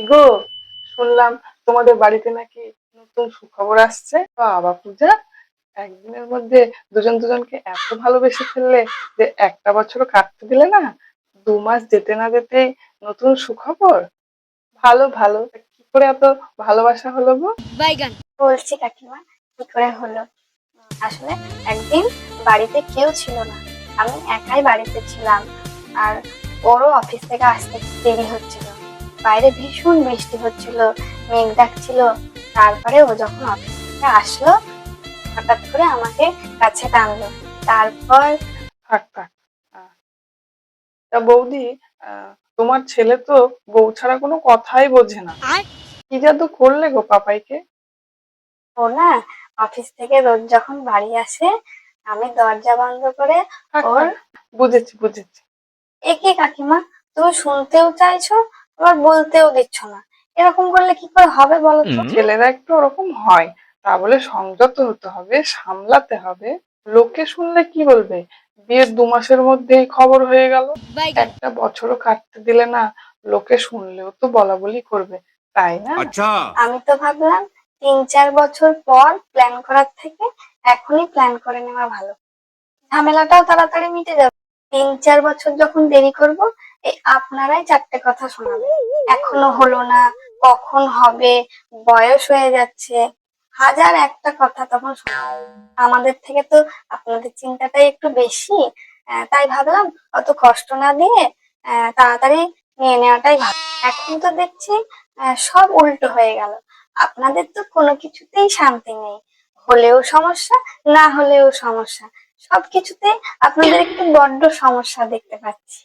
গো, শুনলাম তোমাদের বাড়িতে নাকি নতুন সুখবর আসছে। বাবা পূজা, একদিনের মধ্যে দুজন দুজনকে এত ভালোবেসে ফেললে যে একটা বছরও কাটতে দিলে না। 2 মাস যেতে না যেতেই নতুন সুখবর। ভালো ভালো, তা কি করে এত ভালোবাসা হলো গো? বাইগান। বলছি কাকিমা, কি করে হলো? আসলে একদিন বাড়িতে কেউ ছিল না, আমি একাই বাড়িতে ছিলাম। আর ওরও অফিস থেকে আসতে দেরি হচ্ছিল, বাইরে ভীষণ বৃষ্টি হচ্ছিল, মেঘ ডাকছিল। তারপরে ও যখন অফিস থেকে আসলো, হঠাৎ করে আমাকে কাছে টানলো। তারপর থাক থাক। আহ, তা বৌদি, তোমার ছেলে তো বউ ছাড়া কোনো কথাই বোঝে না। কি জাদু করলে গো পাপাইকে? ও না, অফিস থেকে রোজ যখন বাড়ি আসে, আমি দরজা বন্ধ করে থাক ওর থাক, বুঝেছি বুঝেছি। একে কাকিমা, তুমি শুনতেও চাইছো আবার বলতেও দিচ্ছ না। এরকম করলে কি করে হবে বলো তো? ছেলেরা একটু ওরকম হয়, তা বলে সংযত হতে হবে, সামলাতে হবে। লোকে শুনলে কি বলবে? বিয়ের 2 মাসের মধ্যেই খবর হয়ে গেল। একটা বছরও কাটতে দিলে না, লোকে শুনলেও তো বলা বলি করবে, তাই না? अच्छा। আমি তো ভাবলাম 3-4 বছর পর প্ল্যান করার থেকে এখনই প্ল্যান করে নেওয়া ভালো, ঝামেলাটাও তাড়াতাড়ি মিটে যাবে। 3-4 বছর যখন দেরি করব, এই আপনারাই চারটে কথা শোনাবেন, এখনো হলো না, কখন হবে, বয়স হয়ে যাচ্ছে, হাজার একটা কথা তখন শোনাবেন। আমাদের থেকে তো আপনাদের চিন্তাটাই একটু বেশি। তাই ভাবলাম অত কষ্ট না দিয়ে তাড়াতাড়ি নিয়ে নেওয়াটাই ভালো। এখন তো দেখছি সব উল্টো হয়ে গেল। আপনাদের তো কোনো কিছুতেই শান্তি নেই, হলেও সমস্যা, না হলেও সমস্যা, সবকিছুতে আপনাদের একটু বড্ড সমস্যা দেখতে পাচ্ছি।